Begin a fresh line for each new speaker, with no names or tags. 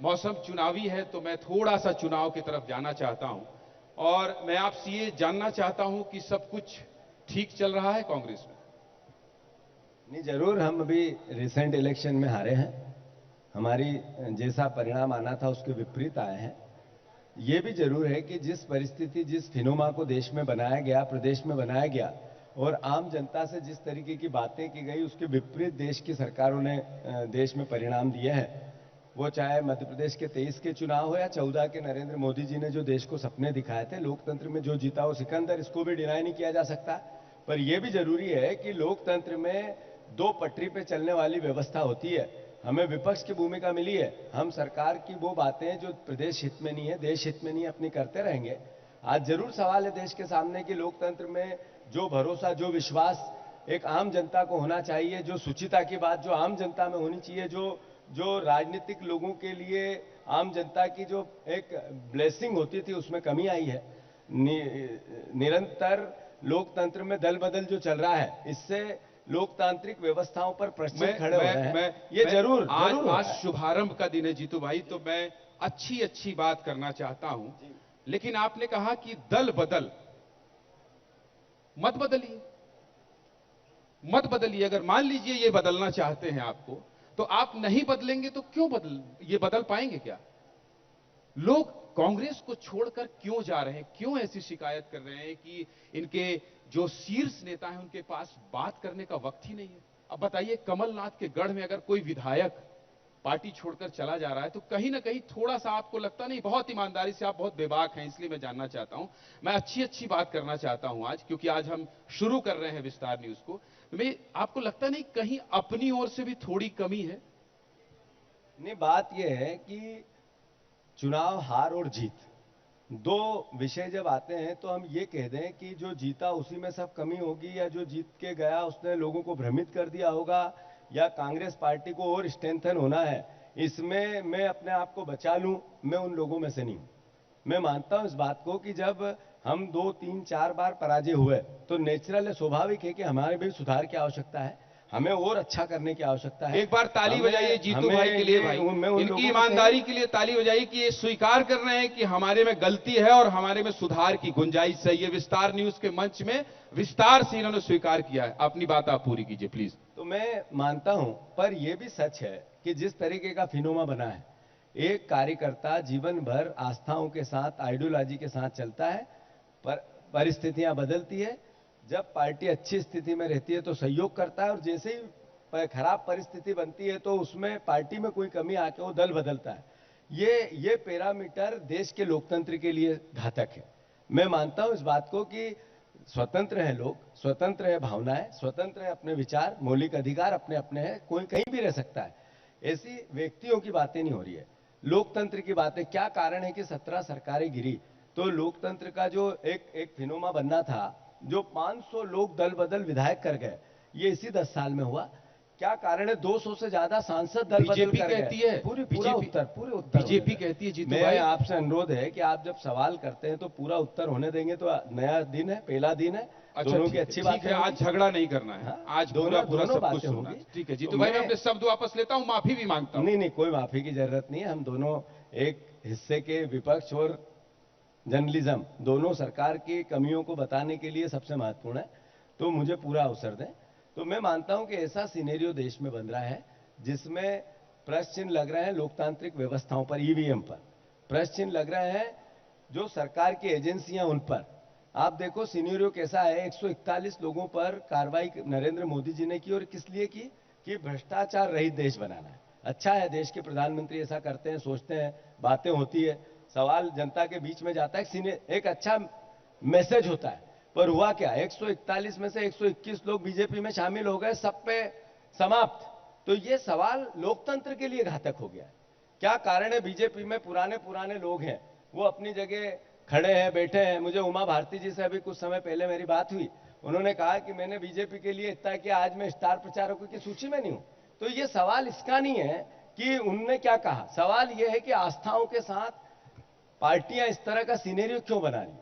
मौसम चुनावी है तो मैं थोड़ा सा चुनाव की तरफ जाना चाहता हूं और मैं आपसे ये जानना चाहता हूं कि सब कुछ ठीक चल रहा है कांग्रेस में?
नहीं, जरूर। हम अभी रिसेंट इलेक्शन में हारे हैं। हमारी जैसा परिणाम आना था उसके विपरीत आए हैं। ये भी जरूर है कि जिस परिस्थिति, जिस फिनोमा को देश में बनाया गया, प्रदेश में बनाया गया और आम जनता से जिस तरीके की बातें की गई, उसके विपरीत देश की सरकारों ने देश में परिणाम दिए हैं। वो चाहे मध्य प्रदेश के 23 के चुनाव हो या 14 के नरेंद्र मोदी जी ने जो देश को सपने दिखाए थे, लोकतंत्र में जो जीता वो सिकंदर, इसको भी डिनाई नहीं किया जा सकता। पर यह भी जरूरी है कि लोकतंत्र में दो पटरी पे चलने वाली व्यवस्था होती है। हमें विपक्ष की भूमिका मिली है। हम सरकार की वो बातें जो प्रदेश हित में नहीं है, देश हित में नहीं है, अपनी करते रहेंगे। आज जरूर सवाल है देश के सामने कि लोकतंत्र में जो भरोसा, जो विश्वास एक आम जनता को होना चाहिए, जो सुचिता की बात जो आम जनता में होनी चाहिए, जो जो राजनीतिक लोगों के लिए आम जनता की जो एक ब्लेसिंग होती थी, उसमें कमी आई है। निरंतर लोकतंत्र में दल बदल जो चल रहा है, इससे लोकतांत्रिक व्यवस्थाओं पर प्रश्न खड़े हो रहे हैं। ये जरूर
आज शुभारंभ का दिन है जीतू भाई, तो मैं अच्छी अच्छी बात करना चाहता हूं, लेकिन आपने कहा कि दल बदल। मत बदलिए, मत बदलिए। अगर मान लीजिए ये बदलना चाहते हैं आपको, तो आप नहीं बदलेंगे तो क्यों ये बदल पाएंगे क्या? लोग कांग्रेस को छोड़कर क्यों जा रहे हैं? क्यों ऐसी शिकायत कर रहे हैं कि इनके जो शीर्ष नेता हैं उनके पास बात करने का वक्त ही नहीं है? अब बताइए, कमलनाथ के गढ़ में अगर कोई विधायक पार्टी छोड़कर चला जा रहा है तो कहीं ना कहीं थोड़ा सा आपको लगता नहीं? बहुत ईमानदारी से, आप बहुत बेबाक हैं, इसलिए मैं जानना चाहता हूं। मैं अच्छी अच्छी बात करना चाहता हूं आज, क्योंकि आज हम शुरू कर रहे हैं विस्तार न्यूज को। मैं आपको लगता नहीं कहीं अपनी ओर से भी थोड़ी कमी है?
नहीं, बात यह है कि चुनाव हार और जीत दो विषय जब आते हैं तो हम ये कह दें कि जो जीता उसी में सब कमी होगी, या जो जीत के गया उसने लोगों को भ्रमित कर दिया होगा, या कांग्रेस पार्टी को और स्ट्रेंथन होना है, इसमें मैं अपने आप को बचा लूं, मैं उन लोगों में से नहीं हूं। मैं मानता हूं इस बात को कि जब हम 2 3 4 बार पराजय हुए तो नेचुरल है, स्वाभाविक है कि हमारे भी सुधार की आवश्यकता है, हमें और अच्छा करने की आवश्यकता है।
एक बार ताली बजाइए जीतू भाई के लिए। भाई, इनकी ईमानदारी के लिए ताली बजाइए कि ये स्वीकार कर रहे हैं कि हमारे में गलती है और हमारे में सुधार की गुंजाइश है। ये विस्तार न्यूज के मंच में विस्तार से इन्होंने स्वीकार किया है। अपनी बात आप पूरी कीजिए प्लीज।
तो मैं मानता हूं, पर यह भी सच है कि जिस तरीके का फिनोमा बना है, एक कार्यकर्ता जीवन भर आस्थाओं के साथ, आइडियोलॉजी के साथ चलता है, पर परिस्थितियां बदलती है। जब पार्टी अच्छी स्थिति में रहती है तो सहयोग करता है, और जैसे ही खराब परिस्थिति बनती है तो उसमें पार्टी में कोई कमी आके वो दल बदलता है। ये पैरामीटर देश के लोकतंत्र के लिए घातक है। मैं मानता हूं इस बात को कि स्वतंत्र है लोग, स्वतंत्र है भावनाएं, स्वतंत्र है अपने विचार, मौलिक अधिकार अपने अपने हैं, कोई कहीं भी रह सकता है। ऐसी व्यक्तियों की बातें नहीं हो रही है, लोकतंत्र की बातें। क्या कारण है कि 17 सरकारें गिरी तो लोकतंत्र का जो एक फिनोमा बनना था, जो 500 लोग दल बदल विधायक कर गए, ये इसी 10 साल में हुआ। क्या कारण है? 200 से ज्यादा सांसद दल बदल कर
कहती है,
पूरे उत्तर
बीजेपी कहती है जीतू
मैं
भाई।
आपसे अनुरोध है कि आप जब सवाल करते हैं तो पूरा उत्तर होने देंगे तो नया दिन है, पहला दिन है।
अच्छा,
दोनों की अच्छी बात है।
आज झगड़ा नहीं करना है।
हाँ,
आज पूरा पूरा सब कुछ
बातें
सुनना
होंगी।
है। ठीक है जीतू
तो
भाई, मैं अपने शब्द वापस लेता हूं, माफी भी मांगता हूं।
नहीं, कोई माफी की जरूरत नहीं है। हम दोनों एक हिस्से के, विपक्ष और जर्नलिज्म, दोनों सरकार की कमियों को बताने के लिए सबसे महत्वपूर्ण है। तो मुझे पूरा अवसर दें। तो मैं मानता हूं कि ऐसा सिनेरियो देश में बन रहा है जिसमें प्रश्न चिन्ह लग रहे हैं लोकतांत्रिक व्यवस्थाओं पर, ईवीएम पर प्रश्न चिन्ह लग रहे हैं, जो सरकार की एजेंसियां उन पर। आप देखो सिनेरियो कैसा है। 141 लोगों पर कार्रवाई नरेंद्र मोदी जी ने की, और किस लिए की? कि भ्रष्टाचार रहित देश बनाना है। अच्छा है, देश के प्रधानमंत्री ऐसा करते हैं, सोचते हैं, बातें होती है, सवाल जनता के बीच में जाता है, एक अच्छा मैसेज होता है। पर हुआ क्या? 141 में से 121 लोग बीजेपी में शामिल हो गए, सब पे समाप्त। तो ये सवाल लोकतंत्र के लिए घातक हो गया है। क्या कारण है? बीजेपी में पुराने पुराने लोग हैं, वो अपनी जगह खड़े हैं, बैठे हैं। मुझे उमा भारती जी से अभी कुछ समय पहले मेरी बात हुई, उन्होंने कहा कि मैंने बीजेपी के लिए इतना किया, आज मैं स्टार प्रचारकों की सूची में नहीं हूं। तो ये सवाल इसका नहीं है कि उनने क्या कहा, सवाल यह है कि आस्थाओं के साथ पार्टियां इस तरह का सिनेरियो क्यों बना रही।